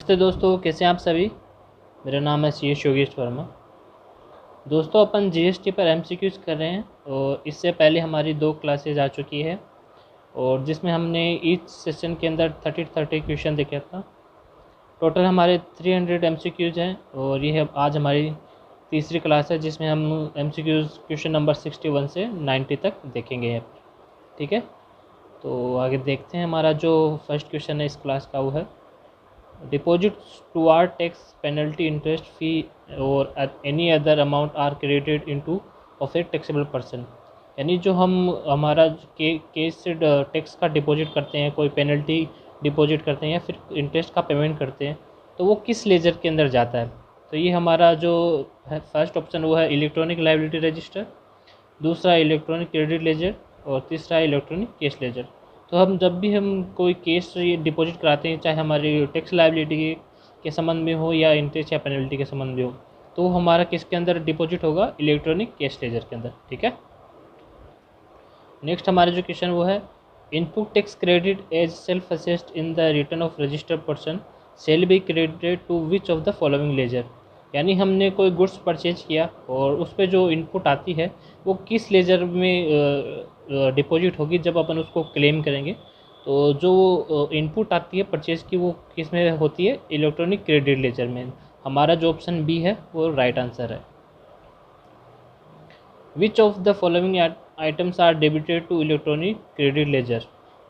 नमस्ते दोस्तों, कैसे हैं आप सभी। मेरा नाम है सी योगेश वर्मा। दोस्तों, अपन जीएसटी पर एमसीक्यूज कर रहे हैं और इससे पहले हमारी 2 क्लासेज आ चुकी है और जिसमें हमने ईच सेशन के अंदर 30 क्वेश्चन देखे था। टोटल हमारे 300 एमसीक्यूज हैं और ये आज हमारी तीसरी क्लास है जिसमें हम एमसीक्यूज क्वेश्चन नंबर 61 से 90 तक देखेंगे। ठीक है, तो आगे देखते हैं। हमारा जो फर्स्ट क्वेश्चन है इस क्लास का वो है Deposits toward tax, penalty, interest, fee or any other amount are credited into of a taxable person। यानी जो हम हमारा केस से टैक्स का डिपॉजिट करते हैं, कोई पेनल्टी डिपॉजिट करते हैं या फिर इंटरेस्ट का पेमेंट करते हैं, तो वो किस लेजर के अंदर जाता है। तो ये हमारा जो है फर्स्ट ऑप्शन वो है इलेक्ट्रॉनिक लायबिलिटी रजिस्टर, दूसरा इलेक्ट्रॉनिक क्रेडिट लेजर और तीसरा इलेक्ट्रॉनिक कैश लेजर। तो हम जब भी हम कोई केस डिपॉजिट कराते हैं, चाहे हमारी टैक्स लायबिलिटी के संबंध में हो या इंटरेस्ट या पेनल्टी के संबंध में हो, तो हमारा किसके अंदर डिपॉजिट होगा, इलेक्ट्रॉनिक कैश लेजर के अंदर। ठीक है, नेक्स्ट हमारा जो क्वेश्चन वो है input tax credit as self assessed in the return of registered person shall be credited to which of the following ledger. यानी हमने कोई गुड्स परचेज किया और उस पर जो इनपुट आती है वो किस लेजर में डिपॉजिट होगी जब अपन उसको क्लेम करेंगे। तो जो इनपुट आती है परचेज की वो किस में होती है, इलेक्ट्रॉनिक क्रेडिट लेजर में। हमारा जो ऑप्शन बी है वो राइट आंसर है। Which of the following items are debited to electronic credit ledger.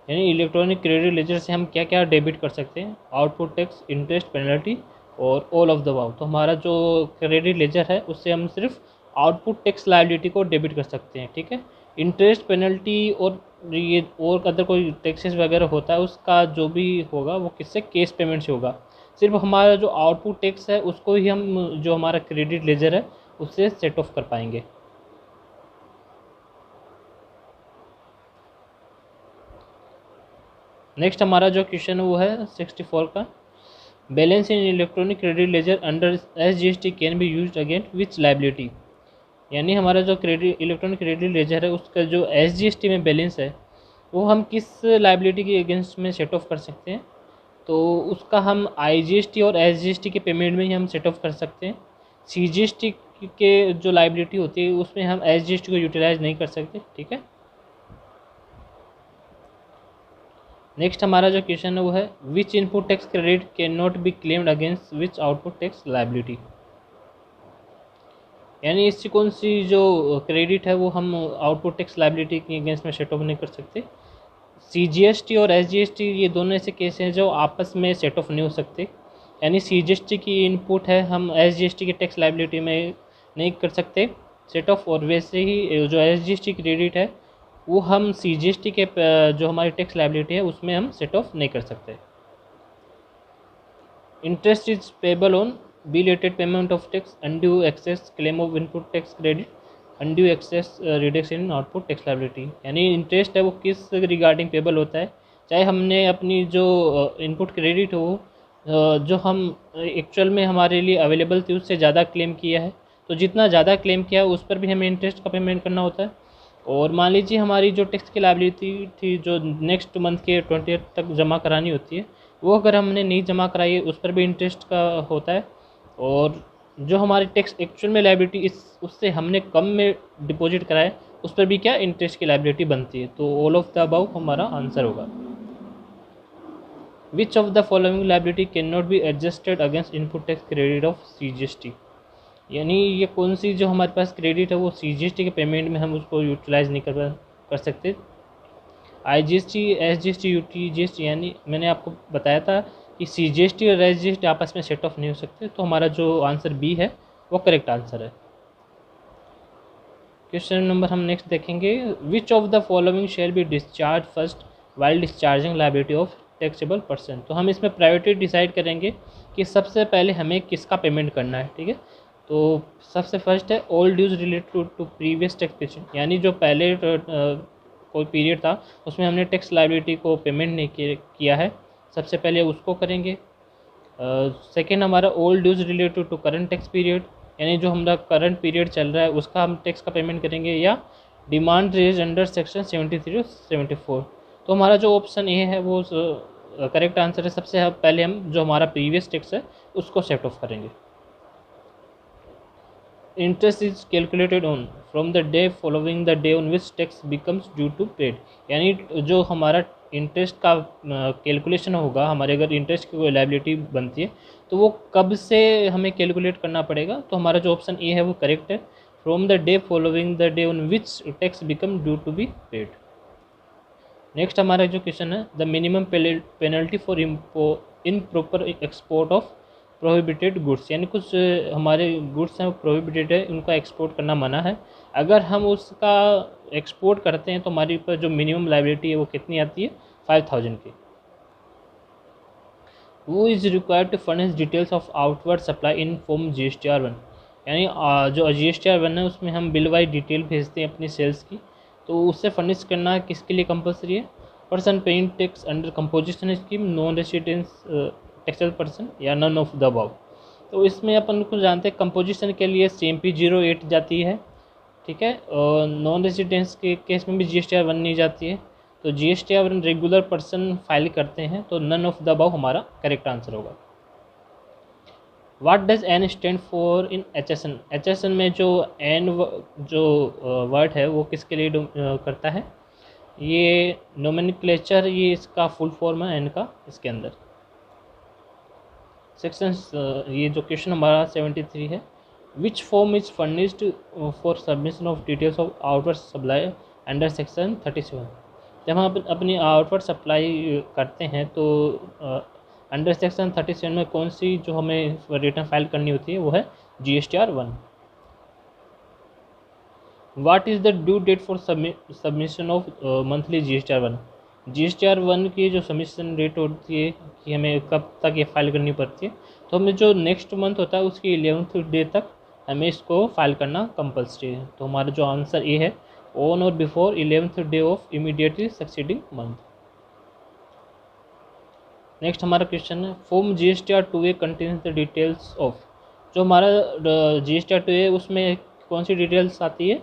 यानी इलेक्ट्रॉनिक क्रेडिट लेजर से हम क्या क्या डेबिट कर सकते हैं, आउटपुट टैक्स, इंटरेस्ट, पेनल्टी और ऑल ऑफ द अबाव। तो हमारा जो क्रेडिट लेजर है उससे हम सिर्फ आउटपुट टैक्स लायबिलिटी को डेबिट कर सकते हैं। ठीक है, इंटरेस्ट, पेनल्टी और ये और अदर कोई टैक्सेस वगैरह होता है उसका जो भी होगा वो किससे, कैश पेमेंट से होगा। सिर्फ हमारा जो आउटपुट टैक्स है उसको ही हम जो हमारा क्रेडिट लेजर है उससे सेट ऑफ कर पाएंगे। नेक्स्ट हमारा जो क्वेश्चन है वो है 64 का balance in electronic credit laser under SGST can be used against which liability. यानी हमारा जो क्रेडिट इलेक्ट्रॉनिक क्रेडिट लेजर है उसका जो एसजीएसटी में बैलेंस है वो हम किस लायबिलिटी के अगेंस्ट में सेट ऑफ कर सकते हैं। तो उसका हम आईजीएसटी और एसजीएसटी के पेमेंट में ही हम सेट ऑफ कर सकते हैं। सीजीएसटी के जो लायबिलिटी होती है उसमें हम एसजीएसटी को यूटिलाइज नहीं कर सकते। ठीक है, नेक्स्ट हमारा जो क्वेश्चन है वो है which input tax credit can not be claimed against which output tax liability. यानी इससे कौन सी जो क्रेडिट है वो हम आउटपुट टैक्स लायबिलिटी के अगेंस्ट में सेट ऑफ नहीं कर सकते। सीजीएसटी और एसजीएसटी ये दोनों ऐसे केस हैं जो आपस में सेट ऑफ नहीं हो सकते। यानी सीजीएसटी की इनपुट है हम एसजीएसटी के टैक्स लायबिलिटी में नहीं कर सकते सेट ऑफ, और वैसे ही जो एसजीएसटी क्रेडिट है वो हम सीजीएसटी के जो हमारी टैक्स लायबिलिटी है उसमें हम सेट ऑफ नहीं कर सकते। Interest is payable on belated payment of tax, undue excess claim of input tax credit, undue excess reduction in output tax liability. यानी इंटरेस्ट है वो किस रिगार्डिंग पेबल होता है, चाहे हमने अपनी जो इनपुट क्रेडिट हो जो हम एक्चुअल में हमारे लिए अवेलेबल थी उससे ज़्यादा क्लेम किया है, तो जितना ज़्यादा क्लेम किया है उस पर भी हमें इंटरेस्ट का पेमेंट करना होता है। और मान लीजिए हमारी जो टैक्स की लायबिलिटी थी जो नेक्स्ट मंथ के 20 तक जमा करानी होती है वो अगर हमने नहीं जमा कराई है उस पर भी इंटरेस्ट का होता है। और जो हमारी टैक्स एक्चुअल में लायबिलिटी उससे हमने कम में डिपॉजिट कराए उस पर भी क्या इंटरेस्ट की लायबिलिटी बनती है। तो ऑल ऑफ द अबव हमारा आंसर होगा। विच of the following liability can not be adjusted against input tax credit of CGST. यानी ये कौन सी जो हमारे पास क्रेडिट है वो सीजीएसटी के पेमेंट में हम उसको यूटिलाइज नहीं कर सकते। आईजीएसटी, एसजीएसटी, यूटीजीएसटी, यानी मैंने आपको बताया था कि सीजीएसटी और एसजीएसटी आपस में सेट ऑफ नहीं हो सकते। तो हमारा जो आंसर बी है वो करेक्ट आंसर है। क्वेश्चन नंबर हम नेक्स्ट देखेंगे विच of the following shall be discharge first while discharging liability of taxable person. तो हम इसमें प्रायोरिटी डिसाइड करेंगे कि सबसे पहले हमें किसका पेमेंट करना है। ठीक है, तो सबसे फर्स्ट है all dues related to previous tax period, यानी जो पहले कोई पीरियड था उसमें हमने टैक्स लायबिलिटी को पेमेंट नहीं किया है, सबसे पहले उसको करेंगे। सेकेंड हमारा all dues related to current tax period, यानी जो हमारा करंट पीरियड चल रहा है उसका हम टैक्स का पेमेंट करेंगे, या डिमांड रेज अंडर सेक्शन 73 और 74। तो हमारा जो ऑप्शन ए है वो करेक्ट आंसर है। सबसे पहले हम जो हमारा प्रीवियस टैक्स है उसको सेट ऑफ करेंगे। Interest is calculated on from the day following the day on which tax becomes due to paid, यानी जो हमारा इंटरेस्ट का कैलकुलेशन होगा, हमारे अगर इंटरेस्ट की कोई लायबिलिटी बनती है तो वो कब से हमें कैलकुलेट करना पड़ेगा। तो हमारा जो ऑप्शन ए है वो करेक्ट है, from the day following the day on which tax become due to be paid. Next हमारा जो क्वेश्चन है, the minimum penalty for improper export of prohibited goods, यानी कुछ हमारे गुड्स हैं वो प्रोहिबिटेड है, उनका एक्सपोर्ट करना मना है। अगर हम उसका एक्सपोर्ट करते हैं तो हमारी पर जो मिनिमम लायबिलिटी है वो कितनी आती है, 5000 की। वो is required to furnish details of outward supply in form GSTR 1, यानी जो GSTR 1 है उसमें हम बिल वाइज डिटेल भेजते हैं अपनी सेल्स की, तो उससे फर्निश करना किसके लिए कंपलसरी है, person paying tax under composition scheme, non residence taxable person या नन ऑफ द अबव। तो इसमें अपन को जानते हैं कंपोजिशन के लिए CMP 08 जाती है, ठीक है, और नॉन रेसिडेंस के केस में भी GSTR 1 नहीं जाती है। तो GSTR 1 रेगुलर पर्सन फाइल करते हैं, तो नन ऑफ द अबव हमारा करेक्ट आंसर होगा। What does N stand for in HSN, HSN में जो एन जो वर्ड है वो किसके लिए करता है, ये नोमेनक्लेचर, ये इसका फुल फॉर्म है एन का इसके अंदर। सेक्शन ये जो क्वेश्चन हमारा 73 है, which form is furnished for submission of details of outward supply under section 37। जब हम अपनी आउटवर्ड सप्लाई करते हैं तो अंडर सेक्शन 37 में कौन सी जो हमें रिटर्न फाइल करनी होती है वो है GSTR 1। What is the due date for submission of monthly GSTR 1, GSTR 1 की जो सबमिशन डेट होती है कि हमें कब तक ये फाइल करनी पड़ती है, तो हमें जो नेक्स्ट मंथ होता है उसकी 11th डे तक हमें इसको फाइल करना कंपल्सरी है। तो हमारा जो आंसर ए है, ऑन और before 11th day of immediately succeeding month. Next हमारा क्वेश्चन है, form GSTR 2A contains the details of, जो हमारा GSTR 2A उसमें कौन सी डिटेल्स आती है,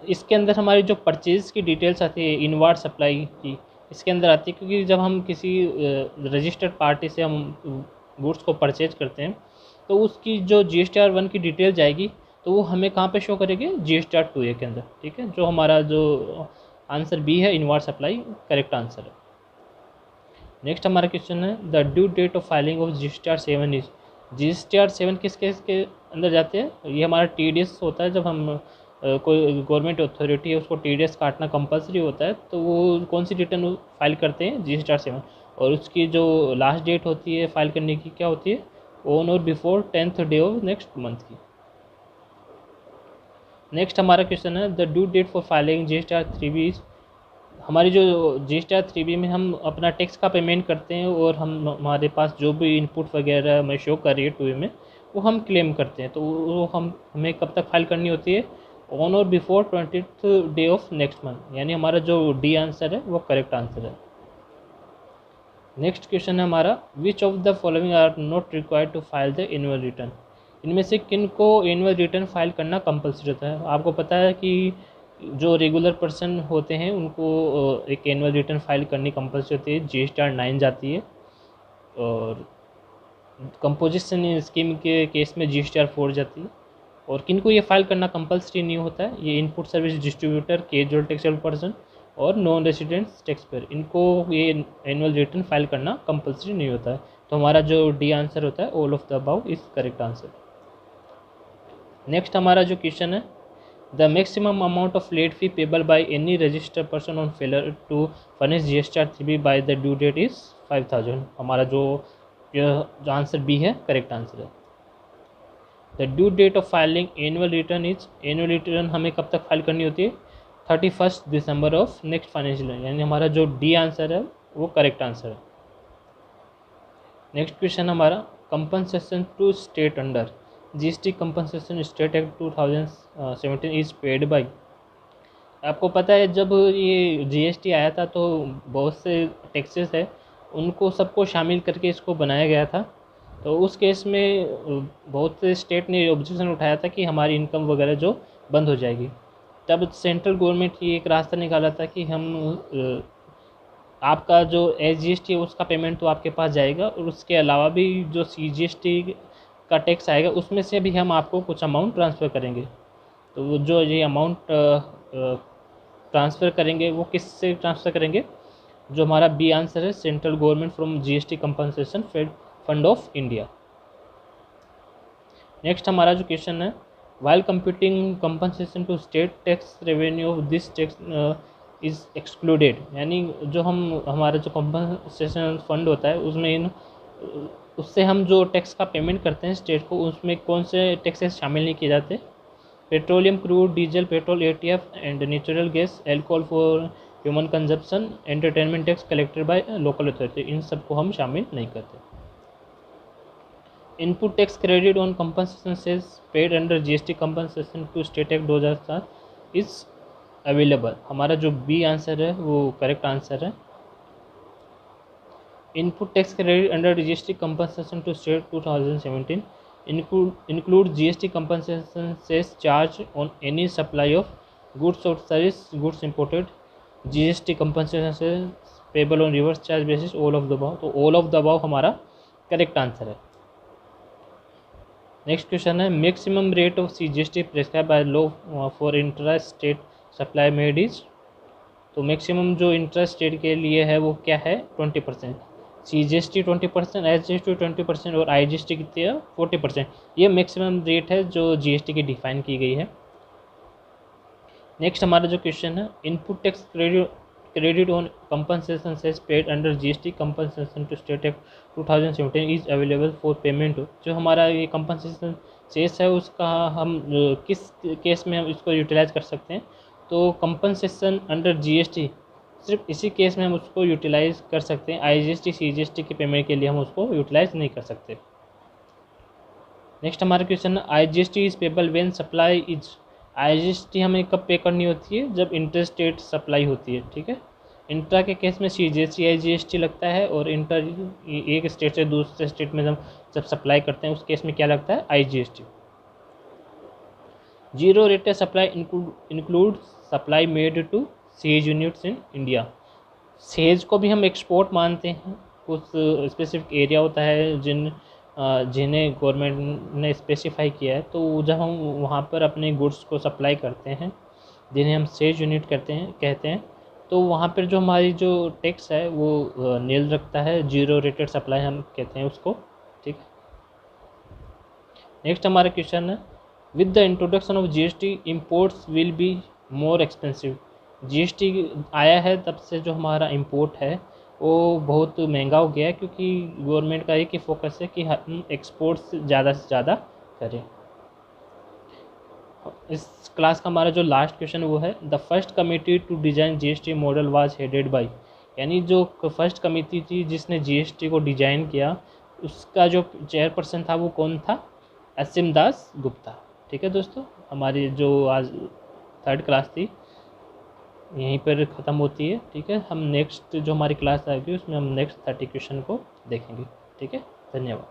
इसके अंदर हमारी जो परचेज़ की डिटेल्स आती है इनवार्ड सप्लाई की, इसके अंदर आती है, क्योंकि जब हम किसी रजिस्टर्ड पार्टी से हम गुड्स को परचेज करते हैं तो उसकी जो GSTR 1 की डिटेल जाएगी तो वो हमें कहाँ पे शो करेगी, GSTR 2A के अंदर, ठीक है। जो हमारा जो आंसर बी है, इनवार्ड सप्लाई, करेक्ट आंसर है। नेक्स्ट हमारा क्वेश्चन है, the due date of filing of GSTR 7 is, GSTR 7 किस केस के अंदर जाते हैं, ये हमारा TDS होता है, जब हम कोई गवर्नमेंट अथॉरिटी है उसको TDS काटना कंपलसरी होता है, तो वो कौन सी रिटर्न फाइल करते हैं, GSTR 7, और उसकी जो लास्ट डेट होती है फाइल करने की क्या होती है, ऑन और before 10th day of next month की। नेक्स्ट हमारा क्वेश्चन है, the due date for filing GSTR 3B is, हमारी जो GSTR 3B में हम अपना टैक्स का पेमेंट करते हैं और हम हमारे पास जो भी इनपुट वगैरह हमें शो कर रही है 2A में वो हम क्लेम करते हैं, तो वो हमें कब तक फाइल करनी होती है, ऑन और before 20th day of next month, यानी हमारा जो डी आंसर है वो करेक्ट आंसर है। नेक्स्ट क्वेश्चन है हमारा, which of the following are not required to file the annual return, इनमें से किन को एनुअल रिटर्न फाइल करना कंपल्सरी होता है। आपको पता है कि जो रेगुलर पर्सन होते हैं उनको एक एनुअल रिटर्न फाइल करनी कंपल्सरी होती है, GSTR 9 जाती है, और कंपोजिशन स्कीम के केस में GSTR 4 जाती है। और किनको ये फाइल करना कंपल्सरी नहीं होता है, ये input service distributor, casual taxable person और नॉन रेसिडेंट्स टैक्स पेयर, इनको ये एनुअल रिटर्न फाइल करना कंपल्सरी नहीं होता है। तो हमारा जो डी आंसर होता है, all of the above is correct answer. Next हमारा जो क्वेश्चन है, the maximum amount of late fee payable by any registered person on failure to furnish GSTR 3B by the due date is 5000, हमारा जो answer B है correct answer है। The due date of filing annual return is, annual return हमें कब तक file करनी होती है, 31 दिसंबर ऑफ नेक्स्ट फाइनेंशियल ईयर, यानी हमारा जो डी आंसर है वो करेक्ट आंसर है। नेक्स्ट क्वेश्चन हमारा, compensation to state under GST compensation state act 2017 is paid by, आपको पता है जब ये GST आया था तो बहुत से टैक्सेस है उनको सबको शामिल करके इसको बनाया गया था। तो उस केस में बहुत से स्टेट ने ऑब्जेक्शन उठाया था कि हमारी इनकम वगैरह जो बंद हो जाएगी। तब सेंट्रल गवर्नमेंट ये एक रास्ता निकाला था कि हम आपका जो SGST है उसका पेमेंट तो आपके पास जाएगा, और उसके अलावा भी जो CGST का टैक्स आएगा उसमें से भी हम आपको कुछ अमाउंट ट्रांसफ़र करेंगे। तो वो जो ये अमाउंट ट्रांसफ़र करेंगे वो किस से ट्रांसफ़र करेंगे? जो हमारा बी आंसर है, central government from GST compensation fund of India. Next हमारा जो क्वेश्चन है, while computing compensation to state tax revenue of this tax is excluded, यानी जो हमारा जो कंपनसेशन फंड होता है उसमें उससे हम जो टैक्स का पेमेंट करते हैं स्टेट को, उसमें कौन से टैक्सेस शामिल नहीं किए जाते? Petroleum, crude, diesel, petrol, ATF and natural gas, alcohol for human consumption, entertainment tax collected by local authority, इन सबको हम शामिल नहीं करते। Input tax credit on compensation सेल्स paid under GST compensation to state act 2007 is available. हमारा जो B answer है वो करेक्ट आंसर है। Input tax credit under GST compensation to state 2017 include GST compensation cess charge on any supply of goods or service goods imported, GST compensation cess payable on reverse charge basis, all of the above। तो all of the above हमारा correct answer है। Next question है, maximum rate of CGST prescribe by law for intra state supply made is. तो maximum जो intra state के लिए है वो क्या है? 20%। CGST 20%, SGST 20% और IGST कितनी है? 40%। ये मैक्सिमम रेट है जो GST की डिफाइन की गई है। नेक्स्ट हमारा जो क्वेश्चन है, input tax credit on compensation cess paid under GST compensation to state act 2017 is available for payment. जो हमारा ये कंपनसेशन सेस है उसका हम किस केस में हम इसको यूटिलाइज कर सकते हैं? तो कंपनसेशन अंडर GST सिर्फ इसी केस में हम उसको यूटिलाइज कर सकते हैं, IGST CGST के पेमेंट के लिए हम उसको यूटिलाइज नहीं कर सकते। नेक्स्ट हमारा क्वेश्चन है, IGST is payable when supply is. IGST हमें कब पे करनी होती है? जब इंटर स्टेट सप्लाई होती है, ठीक है। इंट्रा के केस में CGST IGST लगता है, और इंटर एक स्टेट से दूसरे स्टेट में जब सप्लाई करते हैं उस केस में क्या लगता है? IGST। Zero rated supply include supply made to SEZ units in India. SEZ को भी हम एक्सपोर्ट मानते हैं। कुछ स्पेसिफिक एरिया होता है जिन्हें गवर्नमेंट ने स्पेसिफाई किया है, तो जब हम वहाँ पर अपने गुड्स को सप्लाई करते हैं जिन्हें हम सेज यूनिट कहते हैं, तो वहाँ पर जो हमारी जो टैक्स है वो नील रखता है। जीरो रेटेड सप्लाई हम कहते हैं उसको, ठीक है। नेक्स्ट हमारा क्वेश्चन है, with the introduction of GST imports will be more expensive. GST आया है तब से जो हमारा इंपोर्ट है वो बहुत महंगा हो गया है, क्योंकि गवर्नमेंट का एक ही फोकस है कि हम एक्सपोर्ट्स ज़्यादा से ज़्यादा करें। इस क्लास का हमारा जो लास्ट क्वेश्चन वो है, the first committee to design GST model was headed by, यानी जो फर्स्ट कमेटी थी जिसने GST को डिज़ाइन किया उसका जो चेयरपर्सन था वो कौन था? असीम दास गुप्ता। ठीक है दोस्तों, हमारी जो आज थर्ड क्लास थी यहीं पर ख़त्म होती है। ठीक है, हम नेक्स्ट जो हमारी क्लास आएगी उसमें हम नेक्स्ट 30 क्वेश्चन को देखेंगे। ठीक है, धन्यवाद।